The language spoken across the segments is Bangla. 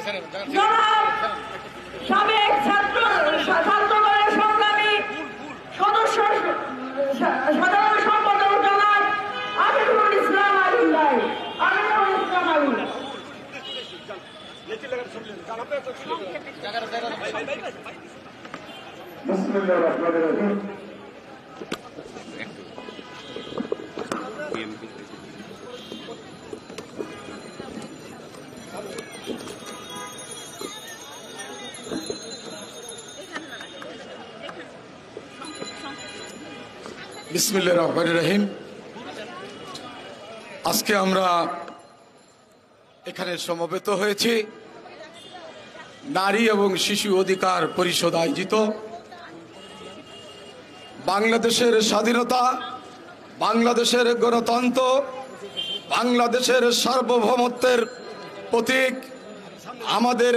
জনাব সাবেক ছাত্রদলের সংগ্রামী সদস্য সাধারণ সম্পাদক জনাব আমিনুল ইসলাম আলী ভাই। বিসমিল্লাহির রহমানির রহিম। আজকে আমরা এখানে সমবেত হয়েছি নারী এবং শিশু অধিকার পরিষদ আয়োজিত বাংলাদেশের স্বাধীনতা, বাংলাদেশের গণতন্ত্র, বাংলাদেশের সার্বভৌমত্বের প্রতীক আমাদের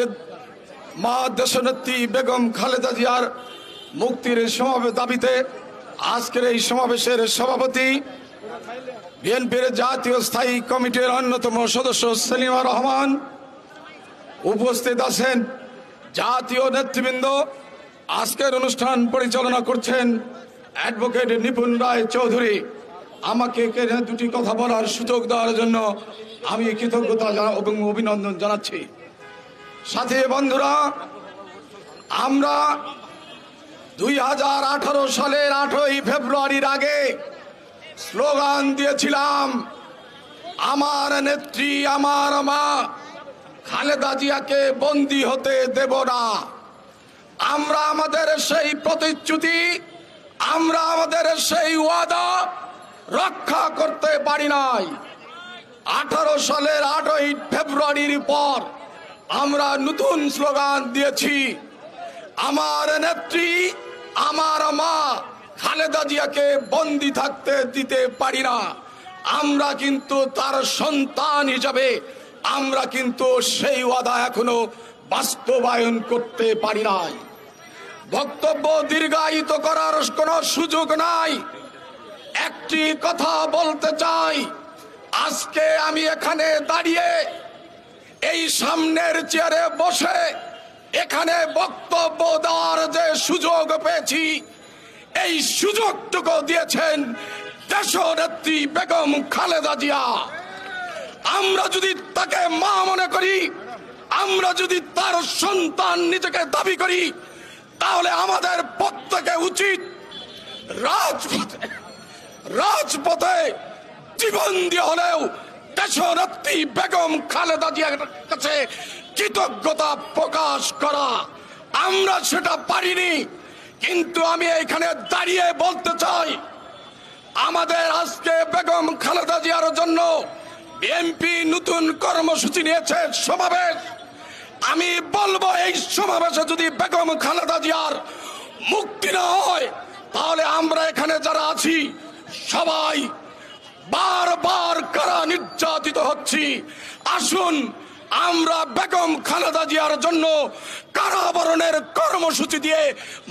মা দেশনেত্রী বেগম খালেদা জিয়ার মুক্তির দাবিতে আজকের এই সমাবেশের সভাপতি বিএনপির জাতীয় স্থায়ী কমিটির অন্যতম সদস্য সেলিমা রহমান, উপস্থিত আছেন জাতীয় নেতৃবৃন্দ। আজকের অনুষ্ঠান পরিচালনা করছেন অ্যাডভোকেট নিপুণ রায় চৌধুরী। আমাকে দুটি কথা বলার সুযোগ দেওয়ার জন্য আমি কৃতজ্ঞতা এবং অভিনন্দন জানাচ্ছি। সাথী বন্ধুরা, আমরা 2018 সালের 8ই ফেব্রুয়ারির আগে স্লোগান দিয়েছিলাম, আমার নেত্রী আমার মা খালেদা জিয়াকে বন্দী হতে দেব না। আমরা আমাদের সেই প্রতিশ্রুতি, আমরা আমাদের সেই ওয়াদা রক্ষা করতে পারি নাই। 18 সালের 8ই ফেব্রুয়ারির পর আমরা নতুন স্লোগান দিয়েছি, আমার নেত্রী আমার মা খালেদা জিয়াকে বন্দী থাকতে দিতে পারি না। আমরা কিন্তু তার সন্তান হিসাবে আমরা কিন্তু সেই ওয়াদা এখনো বাস্তবায়ন করতে পারি নাই। বক্তব্য দীর্ঘায়িত করার কোনো সুযোগ নাই। একটি কথা বলতে চাই, আজকে আমি এখানে দাঁড়িয়ে এই সামনের চেয়ারে বসে এখানে বক্তব্য দেওয়ার যে সুযোগ পেয়েছি, এই সুযোগটুকু দিয়েছেন দেশনেত্রী বেগম খালেদা জিয়া। আমরা যদি তাকে মা মনে করি, আমরা যদি তার সন্তান নিজেকে দাবি করি, তাহলে আমাদের প্রত্যেকে উচিত রাজপথে জীবন দিয়ে হলেও দেশনেত্রী বেগম খালেদা জিয়ার কাছে কৃতজ্ঞতা প্রকাশ করা। আমরা সেটা পারিনি, কিন্তু আমি এখানে দাঁড়িয়ে বলতে চাই, আমাদের আজকে বেগম খালেদা জিয়ার জন্য বিএনপি নতুন কর্মসূচি নিয়েছে, সমাবেশ। আমি বলবো, এই সমাবেশে যদি বেগম খালেদা জিয়ার মুক্তি না হয়, তাহলে আমরা এখানে যারা আছি সবাই বারবার কারা নির্যাতিত হচ্ছি। আসুন আমরা বেগম খালেদা জিয়ার জন্য কারাবরণের কর্মসূচি দিয়ে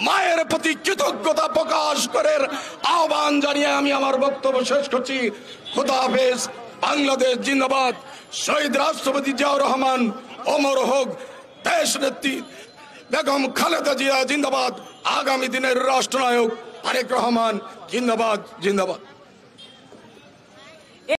মায়ের প্রতি কৃতজ্ঞতা প্রকাশ করে আহ্বান জানিয়ে আমি আমার বক্তব্য শেষ করছি। খোদা হাফেজ। বাংলাদেশ জিন্দাবাদ। শহীদ রাষ্ট্রপতি জিয়াউর রহমান অমর হোক। দেশ নেত্রী বেগম খালেদা জিয়া জিন্দাবাদ। আগামী দিনের রাষ্ট্রনায়ক তারেক রহমান জিন্দাবাদ জিন্দাবাদ।